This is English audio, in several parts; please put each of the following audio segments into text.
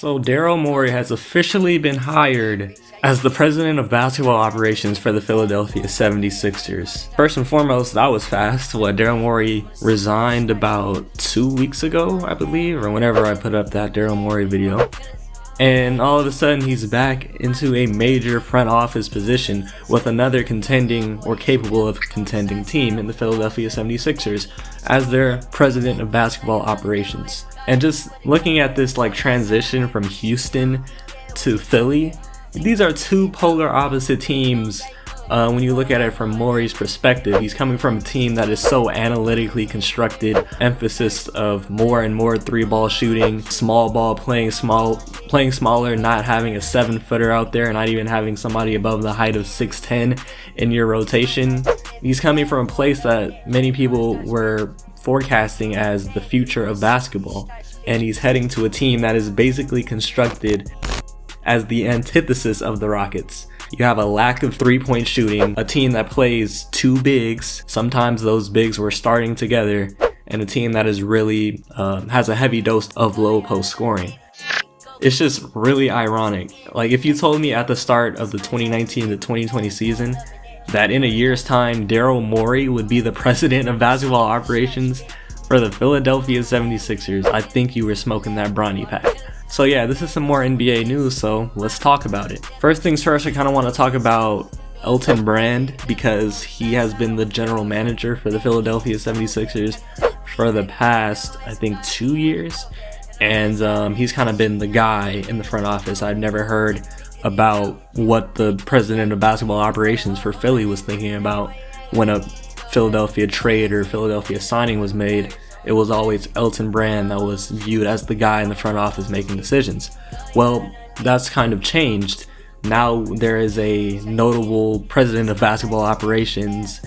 So Daryl Morey has officially been hired as the president of basketball operations for the Philadelphia 76ers. First and foremost, that was fast. Daryl Morey resigned about 2 weeks ago, I believe, or whenever I put up that Daryl Morey video. And all of a sudden he's back into a major front office position with another contending or capable of contending team in the Philadelphia 76ers as their president of basketball operations. And just looking at this transition from Houston to Philly, these are two polar opposite teams. When you look at it from Morey's perspective, he's coming from a team that is so analytically constructed, emphasis of more and more three-ball shooting, small ball playing smaller, not having a 7-footer out there, not even having somebody above the height of 6'10" in your rotation. He's coming from a place that many people were forecasting as the future of basketball, and he's heading to a team that is basically constructed as the antithesis of the Rockets. You have a lack of three-point shooting, a team that plays two bigs, sometimes those bigs were starting together, and a team that is really has a heavy dose of low post scoring. It's just really ironic. If you told me at the start of the 2019 to 2020 season that in a year's time Daryl Morey would be the president of basketball operations for the Philadelphia 76ers, I think you were smoking that brownie pack. So yeah, this is some more NBA news, so let's talk about it. First things first, I kind of want to talk about Elton Brand because he has been the general manager for the Philadelphia 76ers for the past, I think, 2 years. And he's kind of been the guy in the front office. I've never heard about what the president of basketball operations for Philly was thinking about when a Philadelphia trade or Philadelphia signing was made. It was always Elton Brand that was viewed as the guy in the front office making decisions. Well, that's kind of changed. Now there is a notable president of basketball operations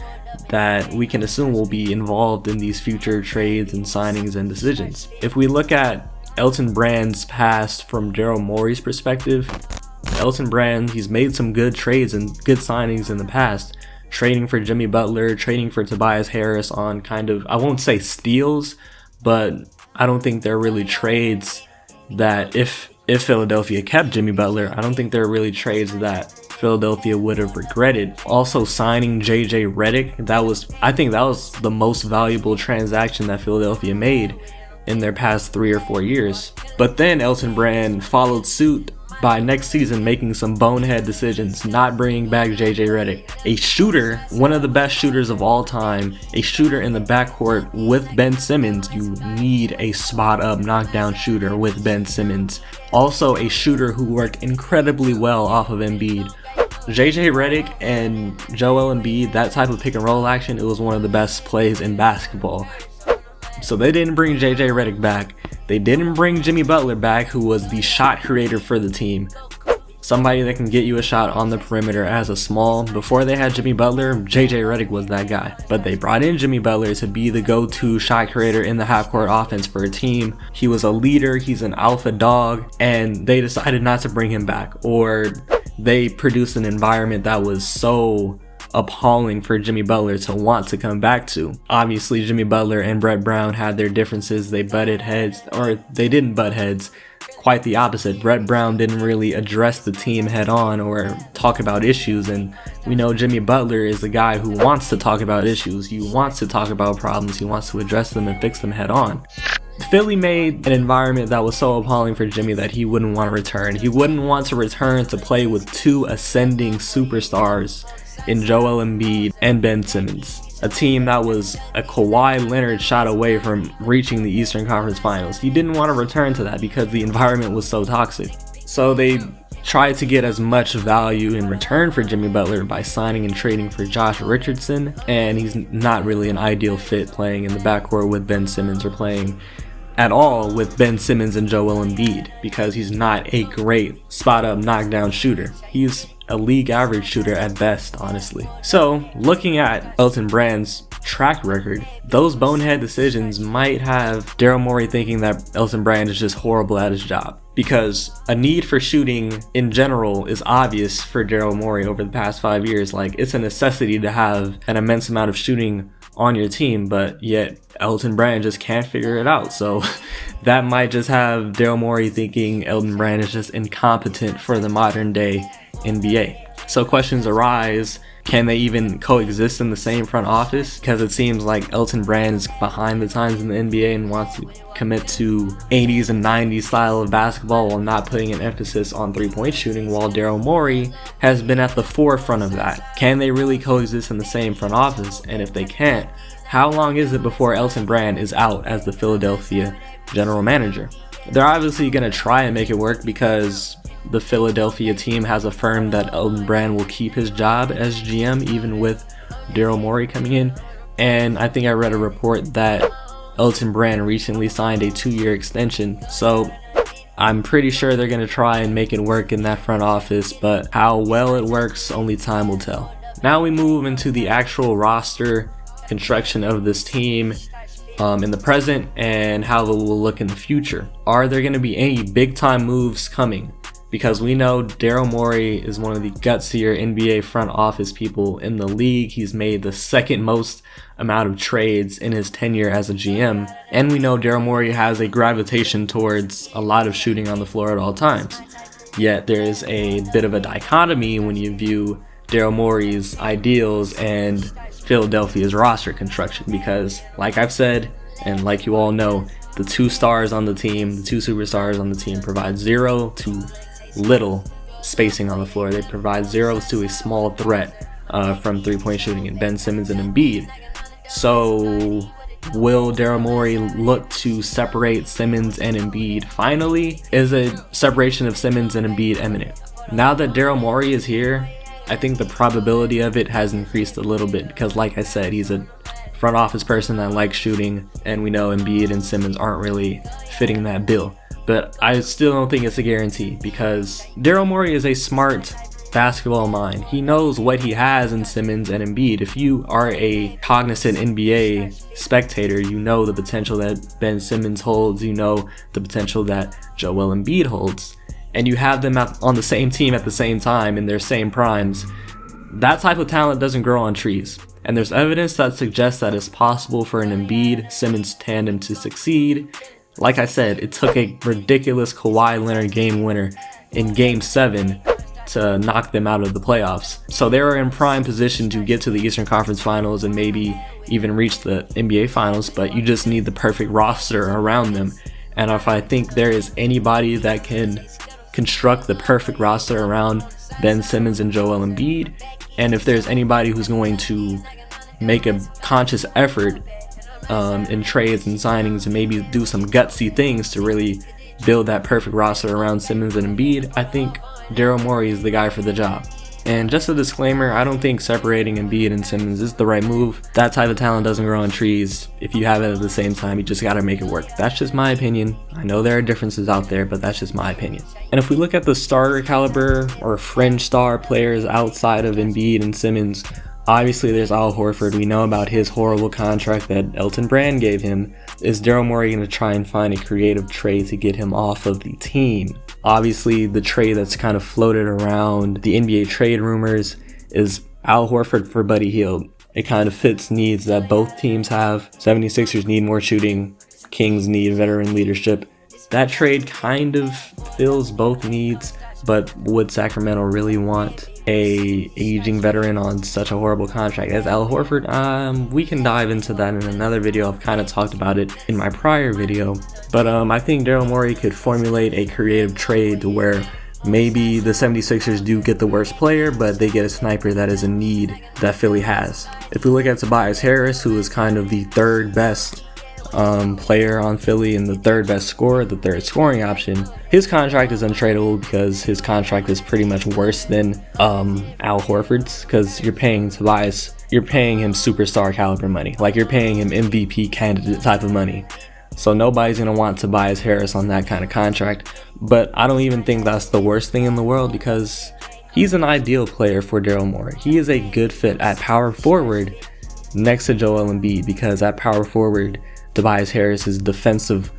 that we can assume will be involved in these future trades and signings and decisions. If we look at Elton Brand's past from Daryl Morey's perspective, Elton Brand, he's made some good trades and good signings in the past. Trading for Jimmy Butler, trading for Tobias Harris on kind of, I won't say steals, but I don't think they're really trades that if Philadelphia kept Jimmy Butler, I don't think they're really trades that Philadelphia would have regretted. Also signing JJ Redick, I think that was the most valuable transaction that Philadelphia made in their past 3 or 4 years. But then Elton Brand followed suit by next season making some bonehead decisions, not bringing back JJ Redick, a shooter, one of the best shooters of all time, a shooter in the backcourt with Ben Simmons. You need a spot-up knockdown shooter with Ben Simmons. Also a shooter who worked incredibly well off of Embiid. JJ Redick and Joel Embiid, that type of pick and roll action, it was one of the best plays in basketball. So they didn't bring JJ Redick back. They didn't bring Jimmy Butler back, who was the shot creator for the team. Somebody that can get you a shot on the perimeter as a small. Before they had Jimmy Butler, JJ Redick was that guy. But they brought in Jimmy Butler to be the go-to shot creator in the half-court offense for a team. He was a leader, he's an alpha dog, and they decided not to bring him back. Or they produced an environment that was so appalling for Jimmy Butler to want to come back to. Obviously, Jimmy Butler and Brett Brown had their differences. They butted heads, or they didn't butt heads. Quite the opposite. Brett Brown didn't really address the team head on or talk about issues, and we know Jimmy Butler is the guy who wants to talk about issues. He wants to talk about problems. He wants to address them and fix them head on. Philly made an environment that was so appalling for Jimmy that he wouldn't want to return. He wouldn't want to return to play with two ascending superstars in Joel Embiid and Ben Simmons, a team that was a Kawhi Leonard shot away from reaching the Eastern Conference Finals. He didn't want to return to that because the environment was so toxic. So they tried to get as much value in return for Jimmy Butler by signing and trading for Josh Richardson, and he's not really an ideal fit playing in the backcourt with Ben Simmons or playing at all with Ben Simmons and Joel Embiid because he's not a great spot-up knockdown shooter. He's a league average shooter at best, honestly. So, looking at Elton Brand's track record, those bonehead decisions might have Daryl Morey thinking that Elton Brand is just horrible at his job. Because a need for shooting in general is obvious for Daryl Morey over the past 5 years. It's a necessity to have an immense amount of shooting on your team, but yet Elton Brand just can't figure it out. So that might just have Daryl Morey thinking Elton Brand is just incompetent for the modern day NBA. So questions arise, can they even coexist in the same front office? Because it seems like Elton Brand is behind the times in the NBA and wants to commit to 80s and 90s style of basketball while not putting an emphasis on three-point shooting, while Daryl Morey has been at the forefront of that. Can they really coexist in the same front office? And if they can't, how long is it before Elton Brand is out as the Philadelphia general manager? They're obviously going to try and make it work because the Philadelphia team has affirmed that Elton Brand will keep his job as GM even with Daryl Morey coming in. And I think I read a report that Elton Brand recently signed a 2-year extension. So I'm pretty sure they're going to try and make it work in that front office, but how well it works, only time will tell. Now we move into the actual roster construction of this team in the present and how it will look in the future. Are there going to be any big time moves coming? Because we know Daryl Morey is one of the gutsier NBA front office people in the league. He's made the second most amount of trades in his tenure as a GM. And we know Daryl Morey has a gravitation towards a lot of shooting on the floor at all times. Yet there is a bit of a dichotomy when you view Daryl Morey's ideals and Philadelphia's roster construction. Because like I've said, and like you all know, the two stars on the team, the two superstars on the team provide zero to little spacing on the floor. They provide zero to a small threat from three-point shooting in Ben Simmons and Embiid. So will Daryl Morey look to separate Simmons and Embiid? Finally, is a separation of Simmons and Embiid imminent? Now that Daryl Morey is here, I think the probability of it has increased a little bit because, like I said, he's a front office person that likes shooting, and we know Embiid and Simmons aren't really fitting that bill. But I still don't think it's a guarantee because Daryl Morey is a smart basketball mind. He knows what he has in Simmons and Embiid. If you are a cognizant NBA spectator, you know the potential that Ben Simmons holds, you know the potential that Joel Embiid holds, and you have them on the same team at the same time in their same primes. That type of talent doesn't grow on trees. And there's evidence that suggests that it's possible for an Embiid-Simmons tandem to succeed. Like I said, it took a ridiculous Kawhi Leonard game winner in Game 7 to knock them out of the playoffs. So they were in prime position to get to the Eastern Conference Finals and maybe even reach the NBA Finals, but you just need the perfect roster around them. And if I think there is anybody that can construct the perfect roster around Ben Simmons and Joel Embiid, and if there's anybody who's going to make a conscious effort in trades and signings and maybe do some gutsy things to really build that perfect roster around Simmons and Embiid, I think Daryl Morey is the guy for the job. And just a disclaimer, I don't think separating Embiid and Simmons is the right move. That type of talent doesn't grow on trees. If you have it at the same time, you just gotta make it work. That's just my opinion. I know there are differences out there, but that's just my opinion. And if we look at the starter caliber or fringe star players outside of Embiid and Simmons, obviously there's Al Horford. We know about his horrible contract that Elton Brand gave him. Is Daryl Morey going to try and find a creative trade to get him off of the team? Obviously the trade that's kind of floated around the NBA trade rumors is Al Horford for Buddy Hield. It kind of fits needs that both teams have. 76ers need more shooting. Kings need veteran leadership. That trade kind of fills both needs, but would Sacramento really want a aging veteran on such a horrible contract as Al Horford? We can dive into that in another video. I've kind of talked about it in my prior video, but I think Daryl Morey could formulate a creative trade to where maybe the 76ers do get the worst player, but they get a sniper that is a need that Philly has. If we look at Tobias Harris, who is kind of the third best player on Philly and the third best scorer, the third scoring option, his contract is untradeable because his contract is pretty much worse than Al Horford's, because you're paying Tobias, you're paying him superstar caliber money, like you're paying him MVP candidate type of money. So nobody's going to want Tobias Harris on that kind of contract. But I don't even think that's the worst thing in the world, because he's an ideal player for Daryl Morey. He is a good fit at power forward next to Joel Embiid, because at power forward Tobias Harris's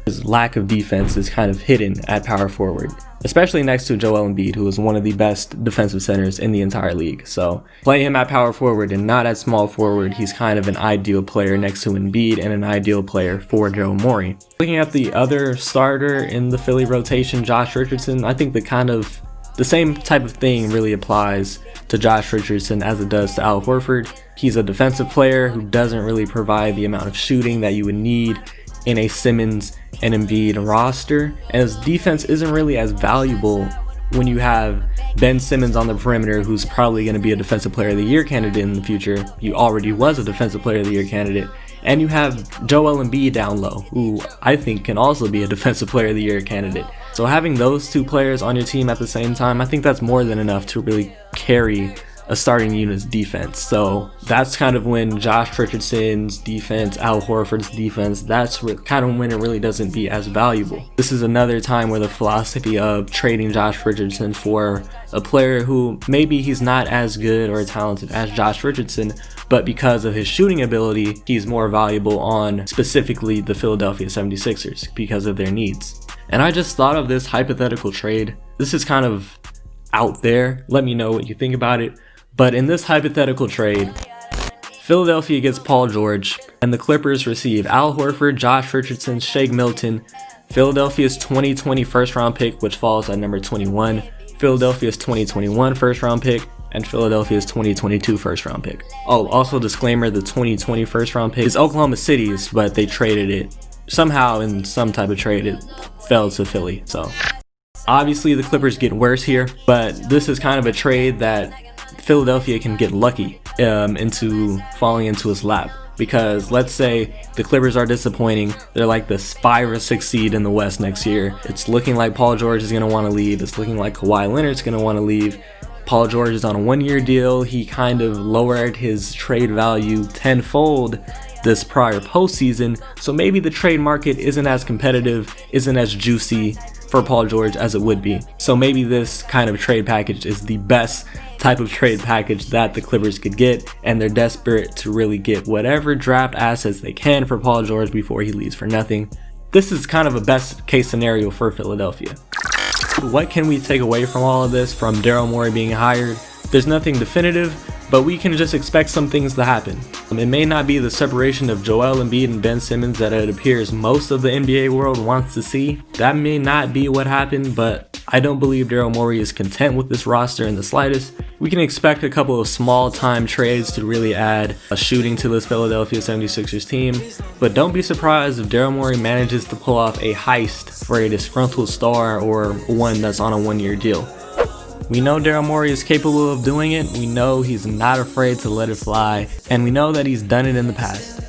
his lack of defense is kind of hidden at power forward, especially next to Joel Embiid, who is one of the best defensive centers in the entire league. So play him at power forward and not at small forward. He's kind of an ideal player next to Embiid and an ideal player for Daryl Morey. Looking at the other starter in the Philly rotation, Josh Richardson, I think the same type of thing really applies to Josh Richardson as it does to Al Horford. He's a defensive player who doesn't really provide the amount of shooting that you would need in a Simmons and Embiid roster, and his defense isn't really as valuable when you have Ben Simmons on the perimeter, who's probably going to be a defensive player of the year candidate in the future. He already was a defensive player of the year candidate. And you have Joel Embiid down low, who I think can also be a defensive player of the year candidate. So having those two players on your team at the same time, I think that's more than enough to really carry a starting unit's defense. So that's kind of when Josh Richardson's defense, Al Horford's defense, that's kind of when it really doesn't be as valuable. This is another time where the philosophy of trading Josh Richardson for a player who maybe he's not as good or talented as Josh Richardson, but because of his shooting ability, he's more valuable on specifically the Philadelphia 76ers because of their needs. And I just thought of this hypothetical trade. This is kind of out there. Let me know what you think about it. But in this hypothetical trade, Philadelphia gets Paul George, and the Clippers receive Al Horford, Josh Richardson, Shake Milton, Philadelphia's 2020 first round pick, which falls at number 21, Philadelphia's 2021 first round pick, and Philadelphia's 2022 first round pick. Oh, also disclaimer, the 2020 first round pick is Oklahoma City's, but they traded it. Somehow in some type of trade, it fell to Philly. So obviously the Clippers get worse here, but this is kind of a trade that Philadelphia can get lucky into falling into his lap, because let's say the Clippers are disappointing, they're like the 5 or 6 seed in the West next year. It's looking like Paul George is going to want to leave. It's looking like Kawhi Leonard's going to want to leave. Paul George is on a 1-year deal. He kind of lowered his trade value tenfold this prior postseason, so maybe the trade market isn't as competitive, isn't as juicy for Paul George as it would be. So maybe this kind of trade package is the best type of trade package that the Clippers could get, and they're desperate to really get whatever draft assets they can for Paul George before he leaves for nothing. This is kind of a best case scenario for Philadelphia. What can we take away from all of this, from Daryl Morey being hired? There's nothing definitive, but we can just expect some things to happen. It may not be the separation of Joel Embiid and Ben Simmons that it appears most of the NBA world wants to see. That may not be what happened, but I don't believe Daryl Morey is content with this roster in the slightest. We can expect a couple of small time trades to really add a shooting to this Philadelphia 76ers team, but don't be surprised if Daryl Morey manages to pull off a heist for a disgruntled star or one that's on a 1-year deal. We know Daryl Morey is capable of doing it, we know he's not afraid to let it fly, and we know that he's done it in the past.